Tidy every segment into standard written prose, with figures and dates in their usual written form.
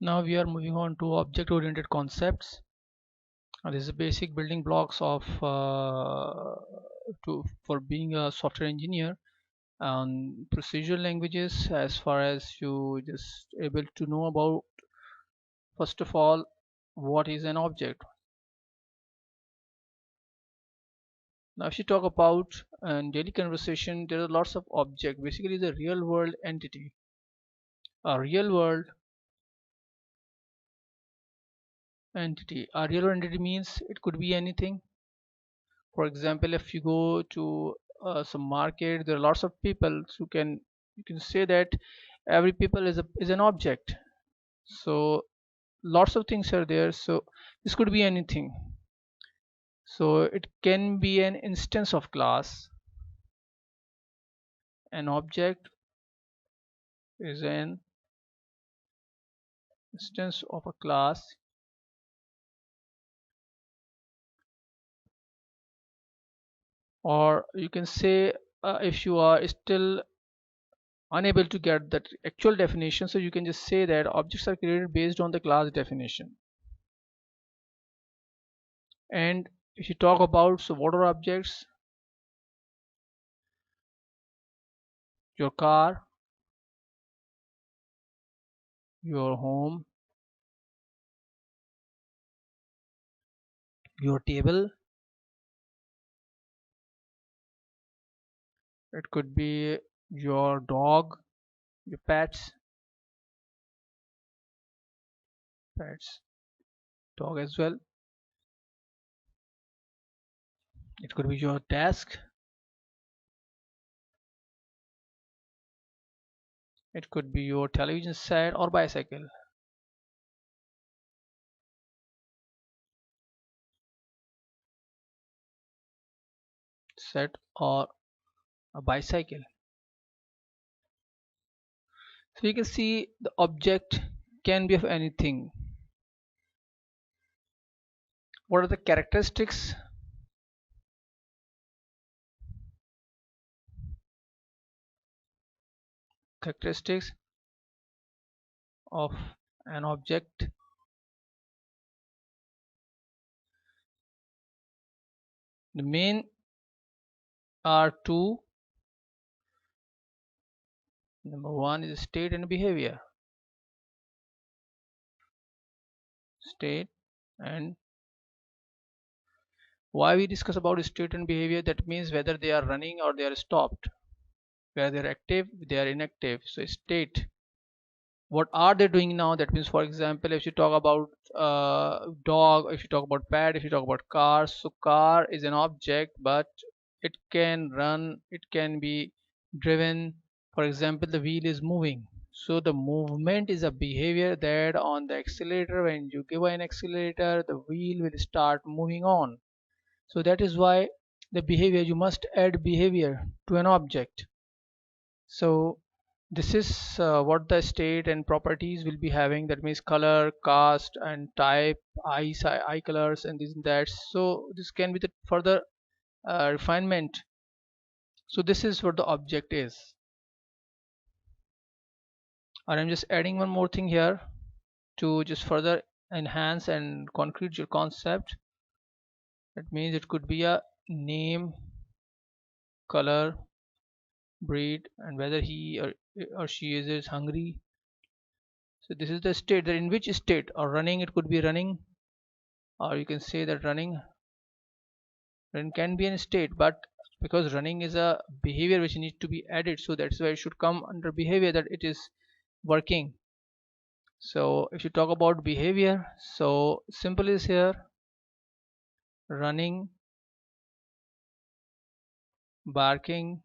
Now we are moving on to object-oriented concepts. This is the basic building blocks of for being a software engineer. Procedural languages, as far as you just able to know about, first of all, what is an object. Now if you talk about daily conversation, there are lots of objects. Basically the real world entity. A real world entity means it could be anything. For example, if you go to some market, there are lots of people, so you can say that every people is an object. So lots of things are there, so this could be anything. So it can be an instance of class. An object is an instance of a class, or you can say, if you are still unable to get that actual definition, so you can just say that objects are created based on the class definition. And if you talk about, so what are objects? Your car, your home, your table, it could be your dog, your pets, dog as well. It could be your desk, it could be your television set or bicycle set or a bicycle. So you can see the object can be of anything. What are the characteristics? Characteristics of an object. The main are two. Number one is state and behavior. State. And why we discuss about state and behavior, that means whether they are running or they are stopped, whether they are active, they are inactive. So state, what are they doing now? That means, for example, if you talk about dog, if you talk about pet, if you talk about car, so car is an object, but it can run, it can be driven. For example, the wheel is moving, so the movement is a behavior that on the accelerator, when you give an accelerator, the wheel will start moving on. So that is why the behavior, you must add behavior to an object. So this is what the state and properties will be having. That means color, cast and type, eye colors and this and that. So this can be the further refinement. So this is what the object is. And I'm just adding one more thing here to just further enhance and concrete your concept. That means it could be a name, color, breed, and whether he or she is hungry. So this is the state, that in which state, or running, it could be running, or you can say that running can be in state, but because running is a behavior which needs to be added, so that's why it should come under behavior, that it is working. So if you talk about behavior, so simple is here: running, barking,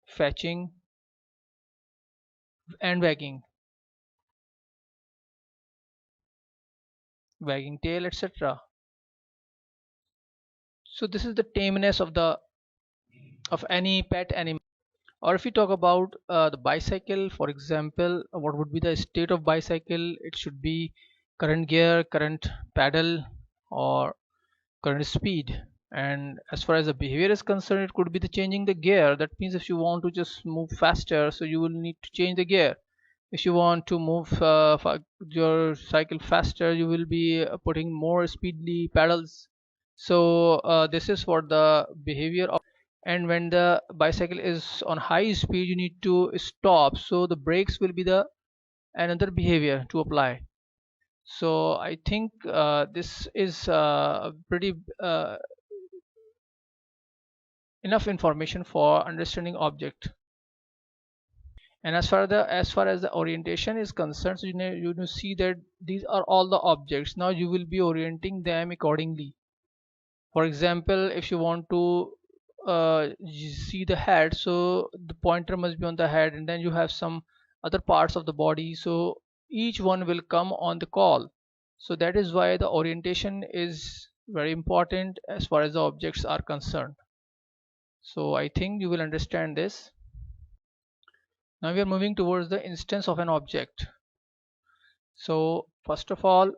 fetching, and wagging tail, etc. So this is the tameness of any pet animal. Or if you talk about the bicycle, for example, what would be the state of bicycle? It should be current gear, current pedal, or current speed. And as far as the behavior is concerned, it could be the changing the gear. That means if you want to just move faster, so you will need to change the gear. If you want to move your cycle faster, you will be putting more speedily pedals. So this is for the behavior of. And when the bicycle is on high speed, you need to stop, so the brakes will be the another behavior to apply. So I think this is pretty enough information for understanding object. And as far as the orientation is concerned, so you see that these are all the objects. Now you will be orienting them accordingly. For example, if you want to see the head, so the pointer must be on the head, and then you have some other parts of the body, so each one will come on the call. So that is why the orientation is very important as far as the objects are concerned. So I think you will understand this. Now we are moving towards the instance of an object. So first of all,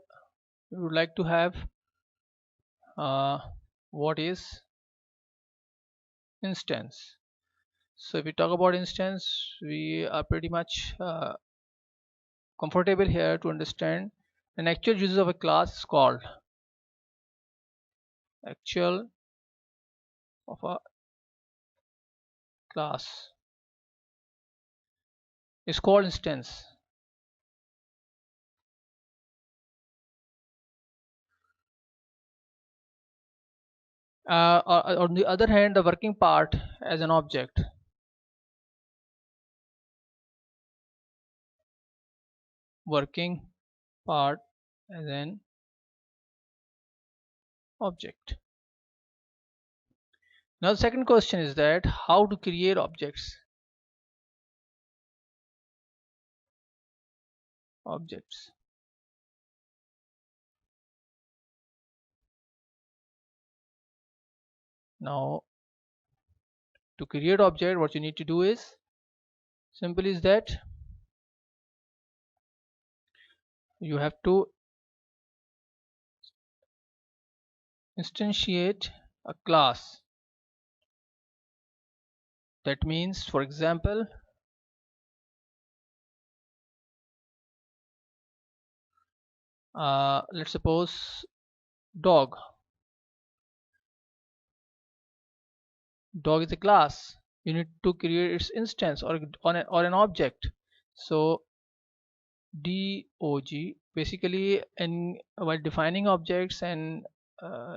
we would like to have uh, what is instance. So if we talk about instance, we are pretty much comfortable here to understand an actual uses of a class is called actual of a class is called instance. On the other hand, the working part as an object. Working part as an object. Now the second question is that how to create objects. Objects. Now to create object, what you need to do is simple is that you have to instantiate a class. That means, for example, let's suppose dog. Dog is a class. You need to create its instance or an object. So dog basically, in while defining objects and uh,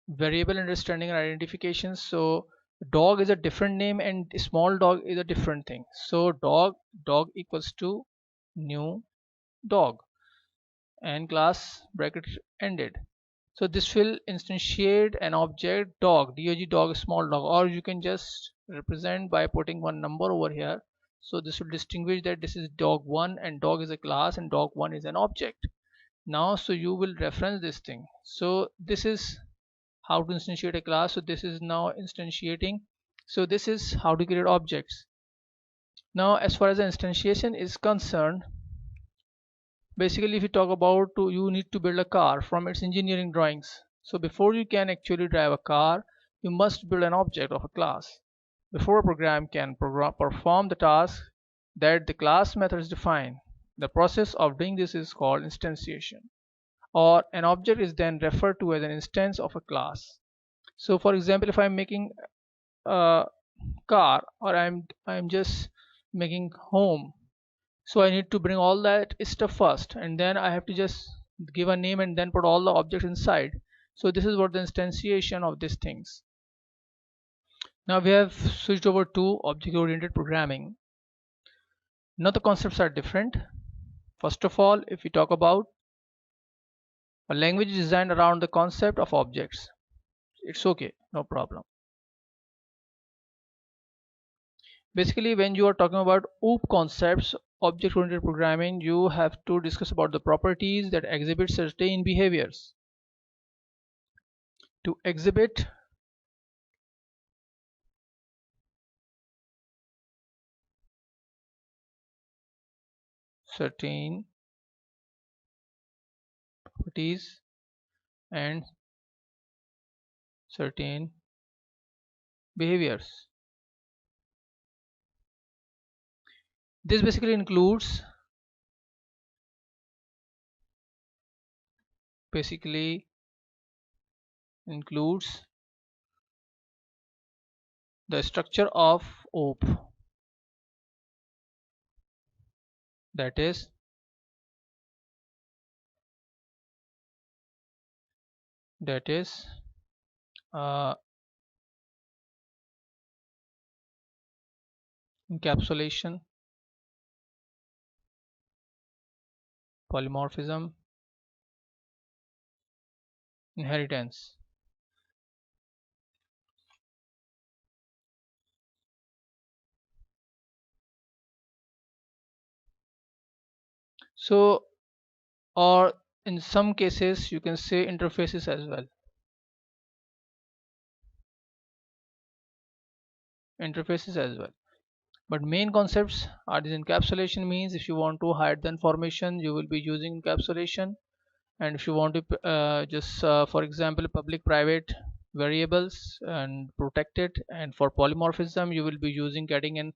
variable understanding and identification, so dog is a different name and small dog is a different thing. So dog equals to new dog and class bracket ended. So this will instantiate an object dog, dog small dog, or you can just represent by putting one number over here. So this will distinguish that this is dog 1 and dog is a class and dog 1 is an object. Now so you will reference this thing. So this is how to instantiate a class. So this is now instantiating. So this is how to create objects. Now as far as the instantiation is concerned, basically if you talk about you need to build a car from its engineering drawings. So before you can actually drive a car, you must build an object of a class. Before a program can perform the task that the class methods define, the process of doing this is called instantiation, or an object is then referred to as an instance of a class. So for example, if I'm making a car, or I'm just making home, so I need to bring all that stuff first, and then I have to just give a name and then put all the objects inside. So this is what the instantiation of these things. Now we have switched over to object oriented programming. Now the concepts are different. First of all, if we talk about a language designed around the concept of objects, it's okay, no problem. Basically when you are talking about OOP concepts, object oriented programming, you have to discuss about the properties that exhibit certain behaviors. To exhibit certain properties and certain behaviors. This basically includes the structure of OOP, that is uh, encapsulation, polymorphism, inheritance. So, or in some cases you can say interfaces as well. Interfaces as well. But main concepts are this. Encapsulation means if you want to hide the information, you will be using encapsulation. And if you want to just for example public private variables and protect it, and for polymorphism you will be using getting and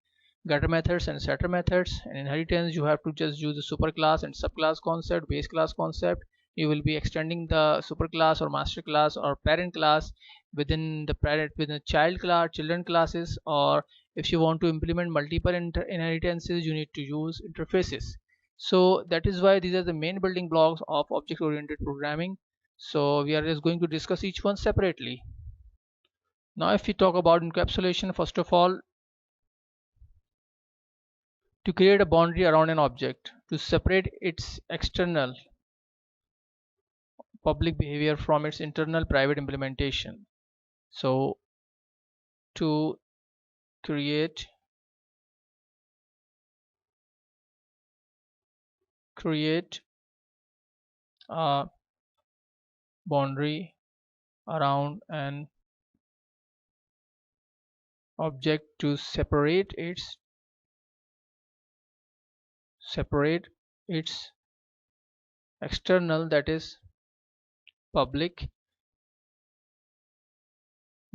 getter methods and setter methods. And inheritance you have to just use the superclass and subclass concept, base class concept. You will be extending the superclass or master class or parent class within the parent, within the child class, children classes. Or if you want to implement multiple inheritances, you need to use interfaces. So that is why these are the main building blocks of object oriented programming. So we are just going to discuss each one separately. Now if we talk about encapsulation, first of all, to create a boundary around an object to separate its external public behavior from its internal private implementation. So to create a boundary around an object to separate its external, that is public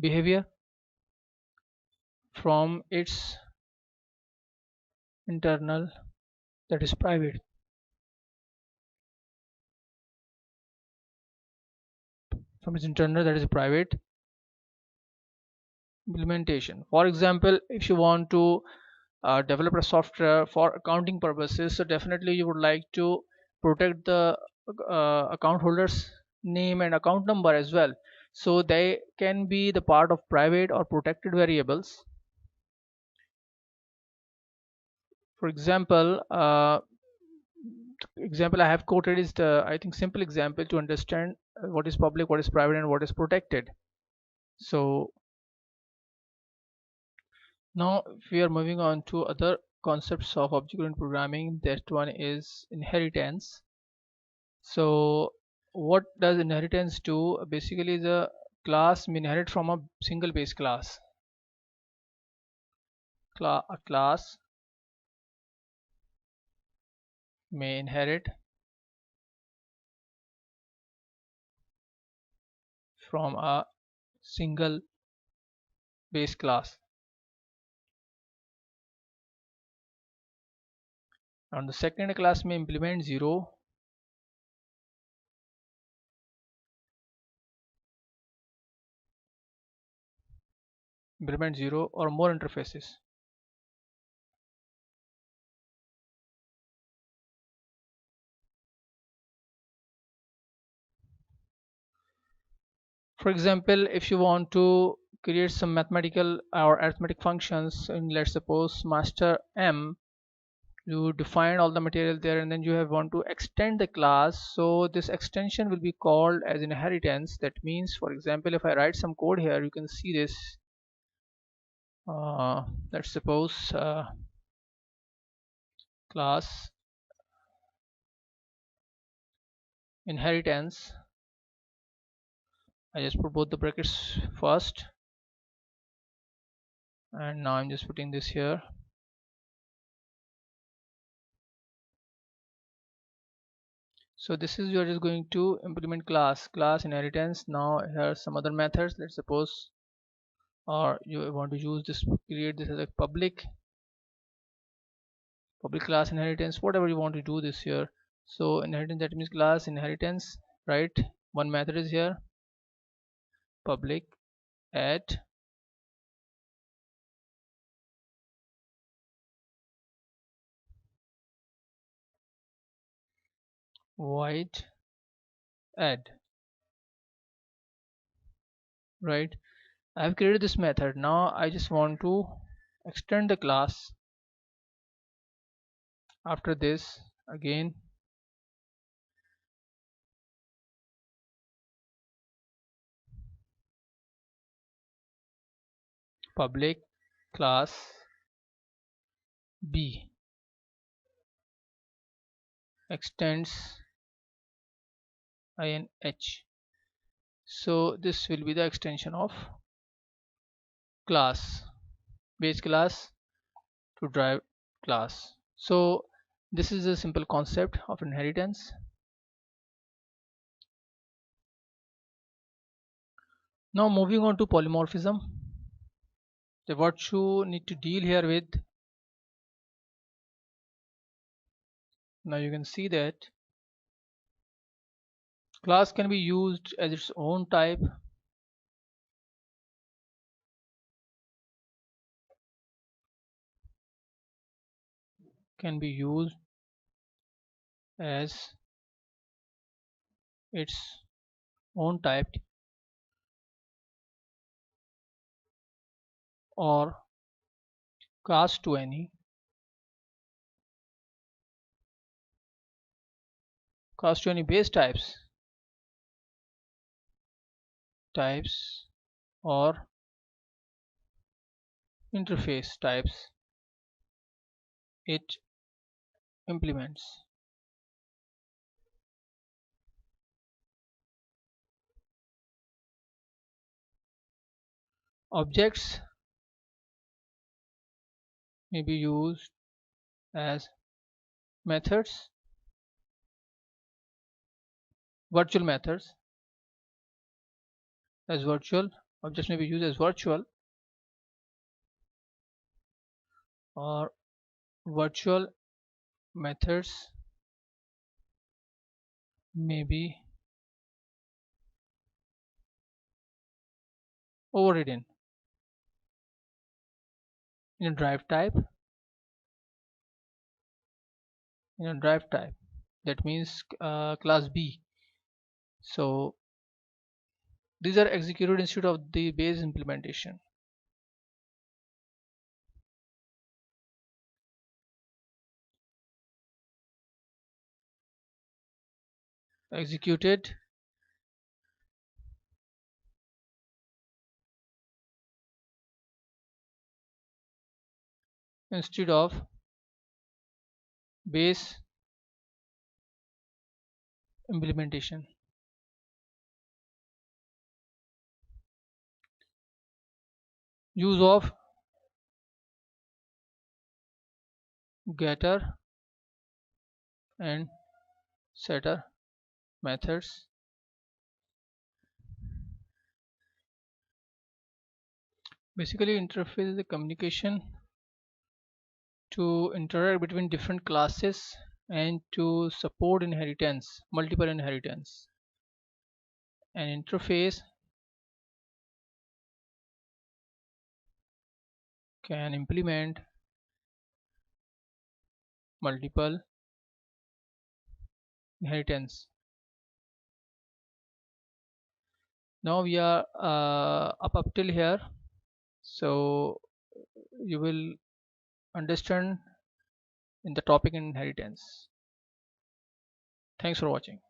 behavior, from its internal, that is private. From its internal, that is private implementation. For example, if you want to develop a software for accounting purposes, so definitely you would like to protect the account holders name and account number as well. So they can be the part of private or protected variables. For example, example I have quoted is the, I think, simple example to understand what is public, what is private, and what is protected. So now if we are moving on to other concepts of object-oriented programming, that one is inheritance. So what does inheritance do? Basically the class may inherit from a single base class. A class may inherit from a single base class, and the second class may implement zero or more interfaces. For example, if you want to create some mathematical or arithmetic functions in, let's suppose, master m, you define all the material there, and then you have want to extend the class. So this extension will be called as inheritance. That means, for example, if I write some code here, you can see this. Let's suppose class inheritance. I just put both the brackets first, and now I'm just putting this here. So this is, you are just going to implement class inheritance. Now here are some other methods. Let's suppose, or you want to use this, create this as a public public class inheritance, whatever you want to do this here. So inheritance, that means class inheritance, right? One method is here, public add void add, right? I have created this method. Now I just want to extend the class. After this, again public class B extends inh. So this will be the extension of class, base class to drive class. So this is a simple concept of inheritance. Now moving on to polymorphism. So what you need to deal here with, now you can see that class can be used as its own type, can be used as its own type, or cast to any base types or interface types it implements. Objects may be used as methods, virtual methods, as virtual objects may be used as virtual, or virtual methods may be overridden in a drive type. That means class B. So these are executed instead of the base implementation. Executed instead of base implementation. Use of getter and setter methods basically interface the communication to interact between different classes and to support inheritance, multiple inheritance. An interface can implement multiple inheritance. Now we are up till here, so you will understand in the topic inheritance. Thanks for watching.